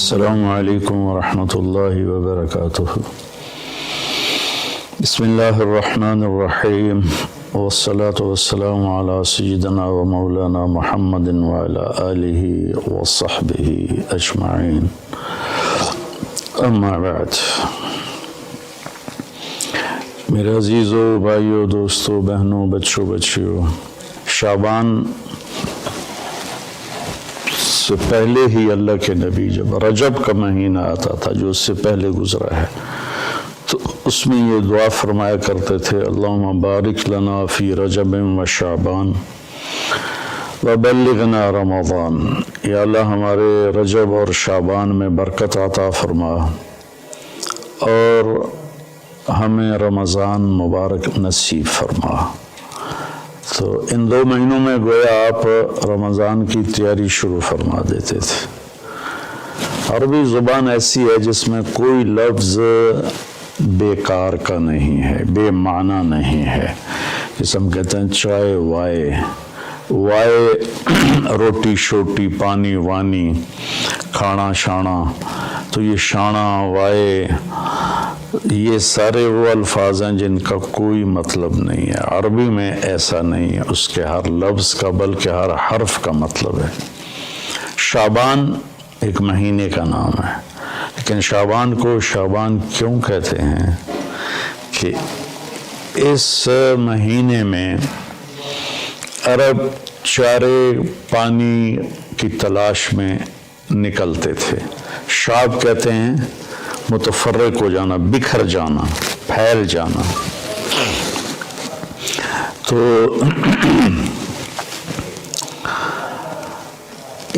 السلام علیکم ورحمۃ اللہ وبرکاتہ۔ بسم اللہ الرحمن الرحیم، والصلاة والسلام علی سیدنا و مولانا محمد وعلی آلہ وصحبہ اجمعین، اما بعد۔ میرے عزیزو، بھائیو، دوستو، بہنوں، بچوں، بچیوں، شعبان سے پہلے ہی اللہ کے نبی جب رجب کا مہینہ آتا تھا جو اس سے پہلے گزرا ہے تو اس میں یہ دعا فرمایا کرتے تھے، اللہم بارک لنا فی رجب و شعبان وبلغنا رمضان۔ یا اللہ ہمارے رجب اور شعبان میں برکت عطا فرما اور ہمیں رمضان مبارک نصیب فرما۔ تو ان 2 مہینوں میں گویا آپ رمضان کی تیاری شروع فرما دیتے تھے۔ عربی زبان ایسی ہے جس میں کوئی لفظ بیکار کا نہیں ہے، بے معنی نہیں ہے۔ جس ہم کہتے ہیں چائے وائے، روٹی شوٹی، پانی وانی، کھانا شانا، تو یہ شانا وائے یہ سارے وہ الفاظ ہیں جن کا کوئی مطلب نہیں ہے۔ عربی میں ایسا نہیں ہے، اس کے ہر لفظ کا بلکہ ہر حرف کا مطلب ہے۔ شعبان ایک مہینے کا نام ہے، لیکن شعبان کو شعبان کیوں کہتے ہیں کہ اس مہینے میں عرب چارے پانی کی تلاش میں نکلتے تھے۔ شعب کہتے ہیں متفرق ہو جانا، بکھر جانا، پھیل جانا۔ تو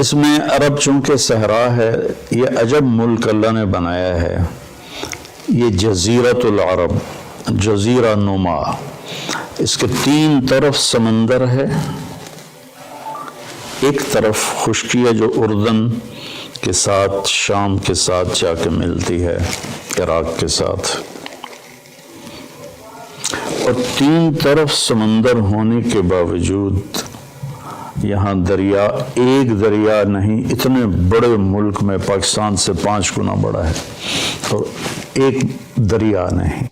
اس میں عرب چونکہ صحرا ہے، یہ عجب ملک اللہ نے بنایا ہے، یہ جزیرۃ العرب، جزیرہ نما، اس کے 3 طرف سمندر ہے، ایک طرف خشکی ہے جو اردن کے ساتھ، شام کے ساتھ جا کے ملتی ہے، عراق کے ساتھ، اور 3 طرف سمندر ہونے کے باوجود یہاں دریا، ایک دریا نہیں، اتنے بڑے ملک میں پاکستان سے 5 گنا بڑا ہے اور ایک دریا نہیں،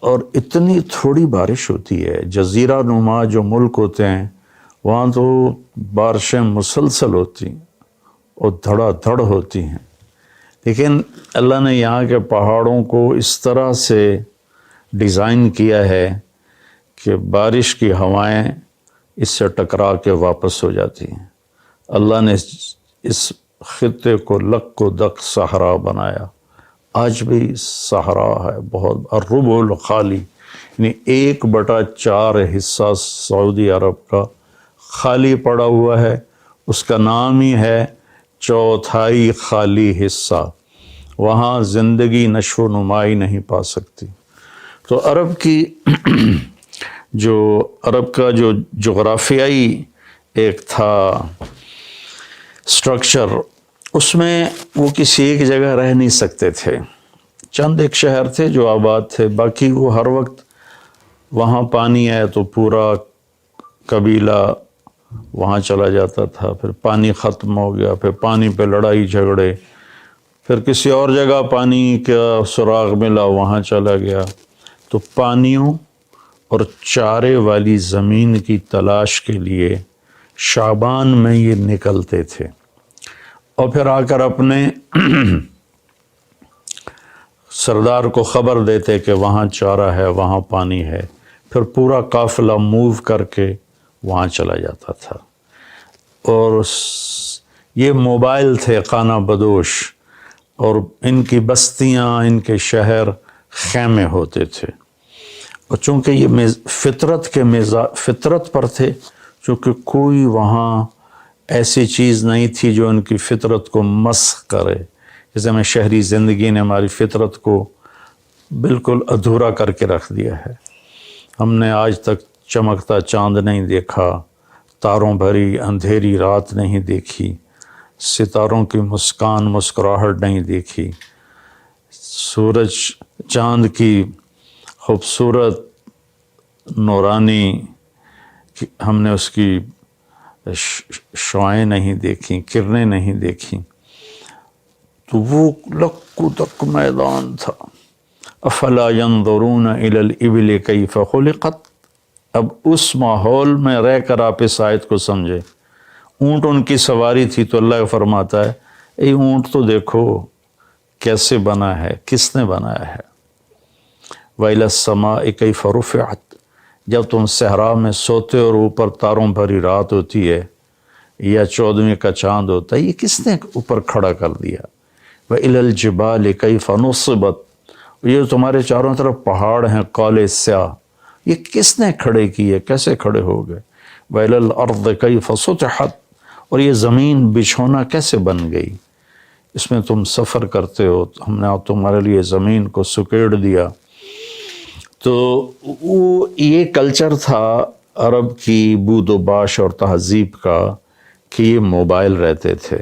اور اتنی تھوڑی بارش ہوتی ہے۔ جزیرہ نما جو ملک ہوتے ہیں وہاں تو بارشیں مسلسل ہوتی ہیں اور دھڑا دھڑ ہوتی ہیں، لیکن اللہ نے یہاں کے پہاڑوں کو اس طرح سے ڈیزائن کیا ہے کہ بارش کی ہوائیں اس سے ٹکرا کے واپس ہو جاتی ہیں۔ اللہ نے اس خطے کو لق و دق صحرا بنایا، آج بھی صحرا ہے بہت، الربع الخالی، یعنی 1/4 حصہ سعودی عرب کا خالی پڑا ہوا ہے، اس کا نام ہی ہے 1/4 خالی حصہ، وہاں زندگی نشو و نمائی نہیں پا سکتی۔ تو عرب کا جو جغرافیائی ایک تھا سٹرکچر، اس میں وہ کسی ایک جگہ رہ نہیں سکتے تھے، چند ایک شہر تھے جو آباد تھے، باقی وہ ہر وقت وہاں پانی ہے تو پورا قبیلہ وہاں چلا جاتا تھا، پھر پانی ختم ہو گیا، پھر پانی پہ لڑائی جھگڑے، پھر کسی اور جگہ پانی کا سراغ ملا وہاں چلا گیا۔ تو پانیوں اور چارے والی زمین کی تلاش کے لیے شعبان میں یہ نکلتے تھے، اور پھر آ کر اپنے سردار کو خبر دیتے کہ وہاں چارہ ہے، وہاں پانی ہے، پھر پورا قافلہ موو کر کے وہاں چلا جاتا تھا۔ اور یہ موبائل تھے خانہ بدوش، اور ان کی بستیاں، ان کے شہر خیمے ہوتے تھے، اور چونکہ یہ فطرت پر تھے، چونکہ کوئی وہاں ایسی چیز نہیں تھی جو ان کی فطرت کو مسخ کرے، جیسے میں شہری زندگی نے ہماری فطرت کو بالکل ادھورا کر کے رکھ دیا ہے۔ ہم نے آج تک چمکتا چاند نہیں دیکھا، تاروں بھری اندھیری رات نہیں دیکھی، ستاروں کی مسکراہٹ نہیں دیکھی، سورج چاند کی خوبصورت نورانی ہم نے اس کی شعاعیں نہیں دیکھیں، کرنیں نہیں دیکھیں، تو وہ لکو تک میدان تھا. افلا ينظرون الى الابل کیف خلقت. اب اس ماحول میں رہ کر آپ اس آیت کو سمجھے. اونٹ ان کی سواری تھی تو اللہ فرماتا ہے اے اونٹ تو دیکھو کیسے بنا ہے، کس نے بنایا ہے. وَإِلَى السَّمَاءِ كَيْفَ رُفِعَتْ. جب تم صحرا میں سوتے اور اوپر تاروں بھری رات ہوتی ہے یا 14ویں کا چاند ہوتا ہے، یہ کس نے اوپر کھڑا کر دیا. وَإِلَى الْجِبَالِ كَيْفَ نُصِبَتْ. یہ تمہارے چاروں طرف پہاڑ ہیں کالے سیاہ، یہ کس نے کھڑے کیے، کیسے کھڑے ہو گئے. وَإِلَى الْأَرْضِ كَيْفَ سُطِحَتْ. اور یہ زمین بچھونا کیسے بن گئی. اس میں تم سفر کرتے ہو، ہم نے تمہارے لیے زمین کو سکیڑ دیا. تو وہ یہ کلچر تھا عرب کی بود و باش اور تہذیب کا کہ یہ موبائل رہتے تھے.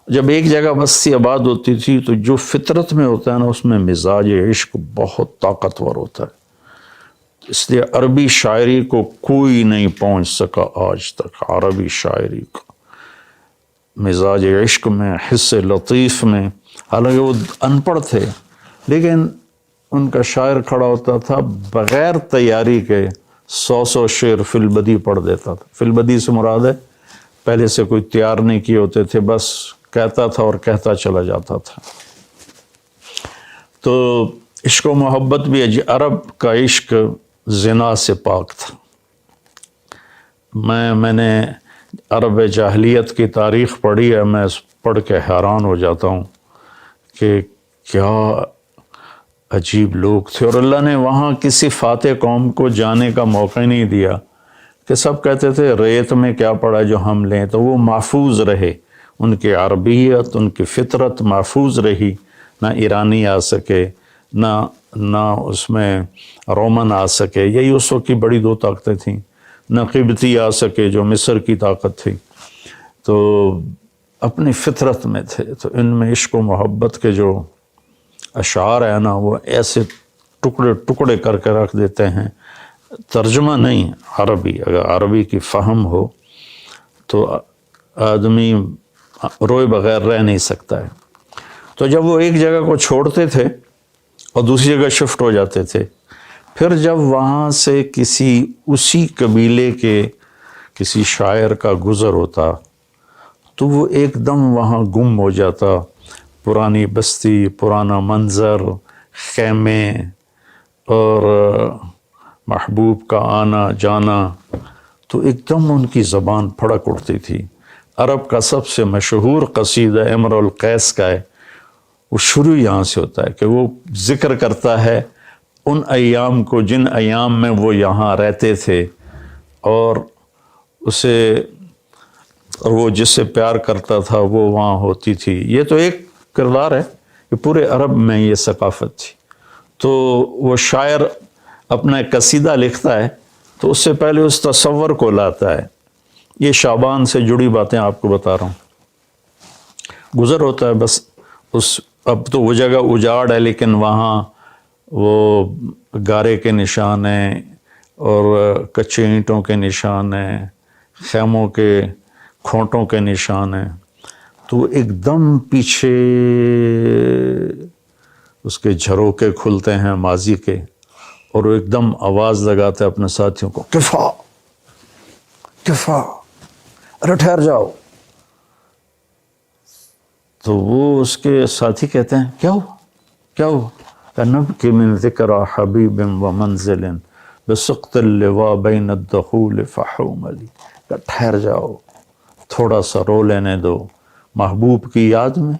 جب ایک جگہ بستی آباد ہوتی تھی تو جو فطرت میں ہوتا ہے نا، اس میں مزاج عشق بہت طاقتور ہوتا ہے. اس لیے عربی شاعری کو کوئی نہیں پہنچ سکا آج تک. عربی شاعری کو مزاج عشق میں، حس لطیف میں، حالانکہ وہ ان پڑھ تھے لیکن ان کا شاعر کھڑا ہوتا تھا بغیر تیاری کے 100 شعر فی البدی پڑھ دیتا تھا. فی البدی سے مراد ہے پہلے سے کوئی تیار نہیں کیے ہوتے تھے، بس کہتا تھا اور کہتا چلا جاتا تھا. تو عشق و محبت بھی عرب کا عشق زنا سے پاک تھا. میں نے عرب جاہلیت کی تاریخ پڑھی ہے، میں پڑھ کے حیران ہو جاتا ہوں کہ کیا عجیب لوگ تھے. اور اللہ نے وہاں کسی فاتح قوم کو جانے کا موقع ہی نہیں دیا کہ سب کہتے تھے ریت میں کیا پڑا جو ہم لیں. تو وہ محفوظ رہے، ان کی عربیت، ان کی فطرت محفوظ رہی. نہ ایرانی آ سکے، نہ اس میں رومن آ سکے، یہی اس وقت کی بڑی 2 طاقتیں تھیں. نہ قبطی آ سکے جو مصر کی طاقت تھی. تو اپنی فطرت میں تھے. تو ان میں عشق و محبت کے جو اشعار ہیں نا، وہ ایسے ٹکڑے ٹکڑے کر کے رکھ دیتے ہیں. ترجمہ نہیں، عربی. اگر عربی کی فہم ہو تو آدمی روئے بغیر رہ نہیں سکتا ہے. تو جب وہ ایک جگہ کو چھوڑتے تھے اور دوسری جگہ شفٹ ہو جاتے تھے، پھر جب وہاں سے اسی قبیلے کے کسی شاعر کا گزر ہوتا تو وہ ایک دم وہاں گم ہو جاتا. پرانی بستی، پرانا منظر، خیمے اور محبوب کا آنا جانا، تو ایک دم ان کی زبان پھڑک اٹھتی تھی. عرب کا سب سے مشہور قصیدہ امرؤ القیس کا ہے، وہ شروع یہاں سے ہوتا ہے کہ وہ ذکر کرتا ہے ان ایام کو جن ایام میں وہ یہاں رہتے تھے اور وہ جس سے پیار کرتا تھا وہ وہاں ہوتی تھی. یہ تو ایک کردار ہے کہ پورے عرب میں یہ ثقافت تھی. تو وہ شاعر اپنا ایک قصیدہ لکھتا ہے تو اس سے پہلے اس تصور کو لاتا ہے. یہ شعبان سے جڑی باتیں آپ کو بتا رہا ہوں. گزر ہوتا ہے بس اب تو وہ جگہ اجاڑ ہے لیکن وہاں وہ گارے کے نشان ہیں اور کچے اینٹوں کے نشان ہیں، خیموں کے کھونٹوں کے نشان ہیں. تو ایک دم پیچھے اس کے جھروکے کھلتے ہیں ماضی کے، اور وہ ایک دم آواز لگاتا ہے اپنے ساتھیوں کو، کفا کفا، ارے ٹھہر جاؤ. تو وہ اس کے ساتھی کہتے ہیں کیا ہوا کیا ہوا؟ نبکی من ذکر حبیب و منزل بسقط اللواء بین الدخول فحوملی. کہ ٹھہر جاؤ، تھوڑا سا رو لینے دو محبوب کی یاد میں.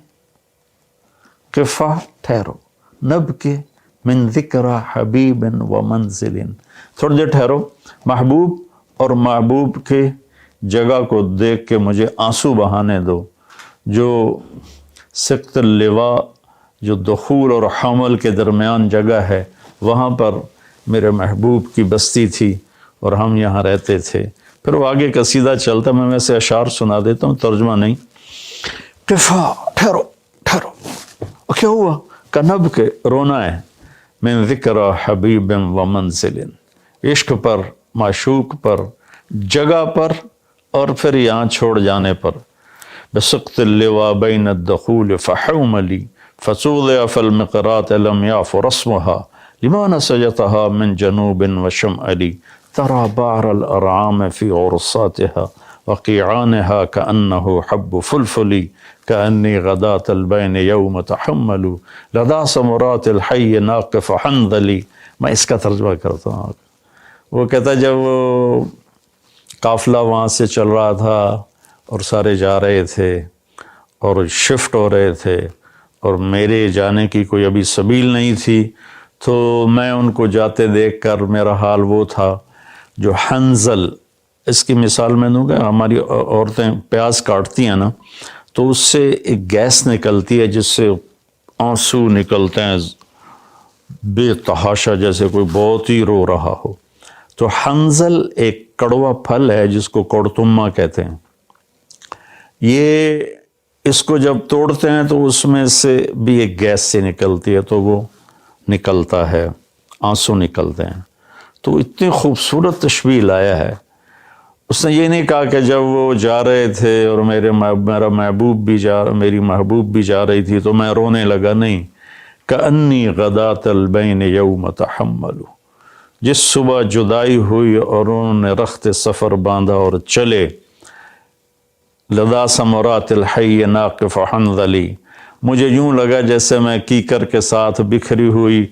کفا، ٹھہرو. نبکی من ذکر حبیب و منزل، تھوڑی دیر ٹھہرو، محبوب اور محبوب کے جگہ کو دیکھ کے مجھے آنسو بہانے دو. جو سقط اللواء، جو دخول اور حمل کے درمیان جگہ ہے، وہاں پر میرے محبوب کی بستی تھی اور ہم یہاں رہتے تھے. پھر وہ آگے قصیدہ چلتا، میں ویسے اشعار سنا دیتا ہوں، ترجمہ نہیں. کفا، ٹھہرو ٹھہرو. کیا ہوا؟ کنب کے رونا ہے. من ذکر حبیب و منزل، عشق پر، معشوق پر، جگہ پر، اور پھر یہاں چھوڑ جانے پر. بسقط اللواء بين الدخول فحوملي فسوضع في المقرات لم يعف رسمها لما نسجتها من جنوب وشمالي ترى بعر الأرعام في عرصاتها وقيعانها كأنه حب فلفلي كأني غداة البين يوم تحمل لدى سمرات الحي ناقف حنظلي. میں اس کا ترجمہ کرتا ہوں. وہ کہتا ہے جب وہ قافلہ وہاں سے چل رہا تھا اور سارے جا رہے تھے اور شفٹ ہو رہے تھے اور میرے جانے کی کوئی ابھی سبیل نہیں تھی، تو میں ان کو جاتے دیکھ کر میرا حال وہ تھا جو حنظل، اس کی مثال میں دوں گا، ہماری عورتیں پیاز کاٹتی ہیں نا تو اس سے ایک گیس نکلتی ہے جس سے آنسو نکلتے ہیں بے تحاشا، جیسے کوئی بہت ہی رو رہا ہو. تو حنظل ایک کڑوا پھل ہے جس کو کڑتما کہتے ہیں. یہ اس کو جب توڑتے ہیں تو اس میں سے بھی ایک گیس سے نکلتی ہے تو وہ نکلتا ہے، آنسو نکلتے ہیں. تو اتنی خوبصورت تشبیہ لایا ہے. اس نے یہ نہیں کہا کہ جب وہ جا رہے تھے اور میرا محبوب بھی میری محبوب بھی جا رہی تھی تو میں رونے لگا، نہیں. کأنی غداۃ البین یوم تحمل، جس صبح جدائی ہوئی اور انہوں نے رخت سفر باندھا اور چلے. لدا ثمرات الحی ناقف حنظلی، مجھے یوں لگا جیسے میں کیکر کے ساتھ بکھری ہوئی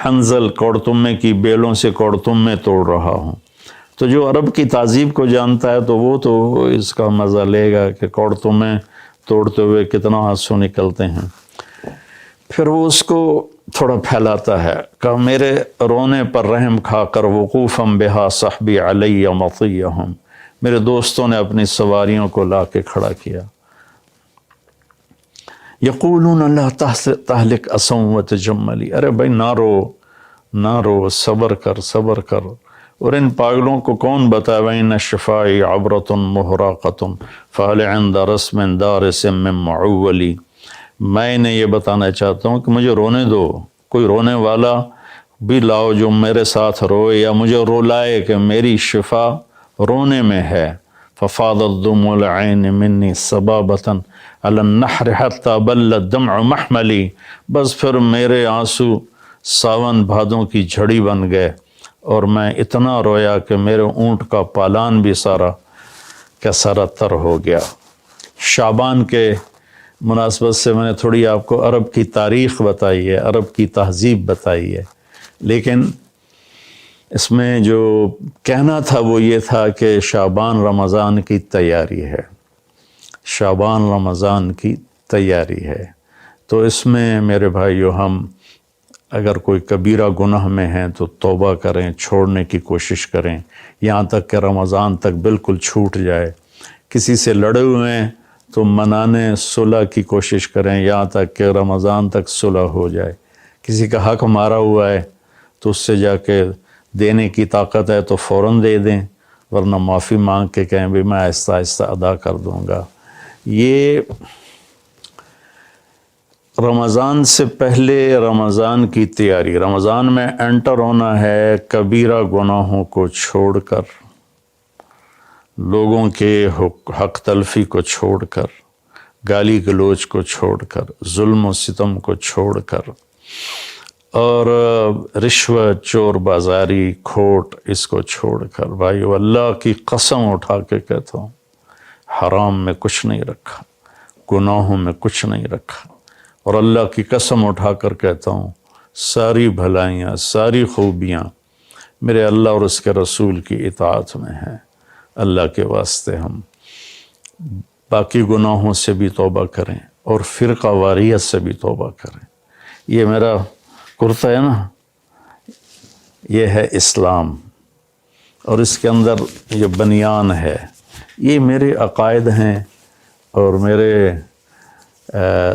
حنظل کوڑتمے کی بیلوں سے کوڑتمے توڑ رہا ہوں. تو جو عرب کی تہذیب کو جانتا ہے تو وہ تو اس کا مزہ لے گا کہ کوڑتمے توڑتے ہوئے کتنا آنسو نکلتے ہیں. پھر وہ اس کو تھوڑا پھیلاتا ہے کہ میرے رونے پر رحم کھا کر وقوفم بہا صحبی علی مطیہم، میرے دوستوں نے اپنی سواریوں کو لا کے کھڑا کیا. یقولون لا تہلک اسم وتجملی، ارے بھائی نہ رو، صبر کر. اور ان پاگلوں کو کون بتائے وَإِنَّ الشِّفَاءِ عَبْرَةٌ مُحْرَقَةٌ فَهَلْ عِنْدَ رَسْمٍ دَارِسٍ مِّن مَّعُوَّلِ. میں انہیں یہ بتانا چاہتا ہوں کہ مجھے رونے دو، کوئی رونے والا بھی لاؤ جو میرے ساتھ روئے یا مجھے رولائے کہ میری شفا رونے میں ہے. فَفَاضَتْ دُمُوعُ الْعَيْنِ مِنِّي صَبَابَةً عَلَى النَّحْرِ حَتَّى بَلَّ الدَّمْعُ مَحْمَلِي، بس پھر میرے آنسو ساون بھادوں کی جھڑی بن گئے اور میں اتنا رویا کہ میرے اونٹ کا پالان بھی سارا کا سارا تر ہو گیا. شعبان کے مناسبت سے میں نے تھوڑی آپ کو عرب کی تاریخ بتائی ہے، عرب کی تہذیب بتائی ہے، لیکن اس میں جو کہنا تھا وہ یہ تھا کہ شعبان رمضان کی تیاری ہے، شعبان رمضان کی تیاری ہے. تو اس میں میرے بھائیو ہم اگر کوئی کبیرہ گناہ میں ہیں تو توبہ کریں، چھوڑنے کی کوشش کریں یہاں تک کہ رمضان تک بالکل چھوٹ جائے. کسی سے لڑے ہوئے ہیں تو منانے صلح کی کوشش کریں یہاں تک کہ رمضان تک صلح ہو جائے. کسی کا حق مارا ہوا ہے تو اس سے جا کے دینے کی طاقت ہے تو فوراً دے دیں، ورنہ معافی مانگ کے کہیں بھی میں آہستہ آہستہ ادا کر دوں گا. یہ رمضان سے پہلے رمضان کی تیاری، رمضان میں انٹر ہونا ہے کبیرہ گناہوں کو چھوڑ کر، لوگوں کے حق تلفی کو چھوڑ کر، گالی گلوچ کو چھوڑ کر، ظلم و ستم کو چھوڑ کر، اور رشوت، چور بازاری، کھوٹ، اس کو چھوڑ کر. بھائیو اللہ کی قسم اٹھا کے کہتا ہوں حرام میں کچھ نہیں رکھا، گناہوں میں کچھ نہیں رکھا. اور اللہ کی قسم اٹھا کر کہتا ہوں ساری بھلائیاں، ساری خوبیاں میرے اللہ اور اس کے رسول کی اطاعت میں ہیں. اللہ کے واسطے ہم باقی گناہوں سے بھی توبہ کریں اور فرقہ واریت سے بھی توبہ کریں. یہ میرا کرتا ہے نا، یہ ہے اسلام، اور اس کے اندر یہ بنیان ہے، یہ میرے عقائد ہیں اور میرے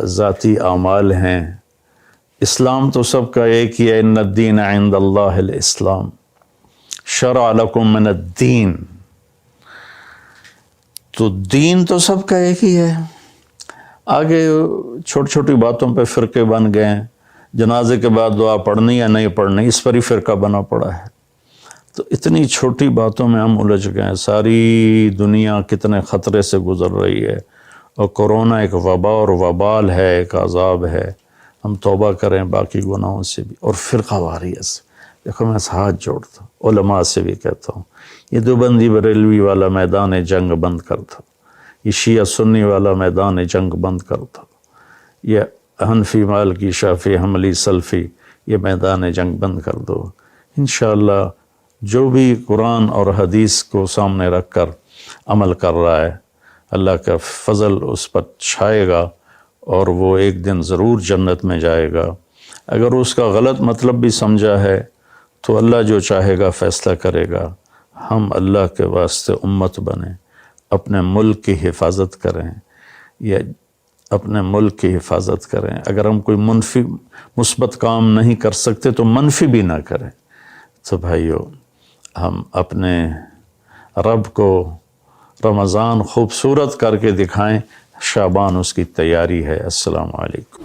ذاتی اعمال ہیں. اسلام تو سب کا ایک ہی ہے، ان الدین عند اللہ الاسلام شرع لکم من الدین. تو دین تو سب کا ایک ہی ہے. آگے چھوٹی چھوٹی باتوں پہ فرقے بن گئے ہیں، جنازے کے بعد دعا پڑھنی یا نہیں پڑھنی اس پر ہی فرقہ بنا پڑا ہے. تو اتنی چھوٹی باتوں میں ہم الجھ گئے ہیں. ساری دنیا کتنے خطرے سے گزر رہی ہے اور کورونا ایک وبا اور وبال ہے، ایک عذاب ہے، ہم توبہ کریں باقی گناہوں سے بھی، اور فرقہ واریت سے۔ دیکھو میں ہاتھ جوڑتا ہوں، علماء سے بھی کہتا ہوں، یہ دیوبندی بریلوی والا میدان جنگ بند کر دو، یہ شیعہ سنی والا میدان جنگ بند کر دو، یہ حنفی مالکی شافعی حنبلی سلفی یہ میدان جنگ بند کر دو۔ انشاءاللہ جو بھی قرآن اور حدیث کو سامنے رکھ کر عمل کر رہا ہے، اللہ کا فضل اس پر چھائے گا اور وہ ایک دن ضرور جنت میں جائے گا۔ اگر اس کا غلط مطلب بھی سمجھا ہے تو اللہ جو چاہے گا فیصلہ کرے گا۔ ہم اللہ کے واسطے امت بنیں، اپنے ملک کی حفاظت کریں، یا اپنے ملک کی حفاظت کریں۔ اگر ہم کوئی منفی مثبت کام نہیں کر سکتے تو منفی بھی نہ کریں۔ تو بھائیو، ہم اپنے رب کو رمضان خوبصورت کر کے دکھائیں، شعبان اس کی تیاری ہے۔ السلام علیکم۔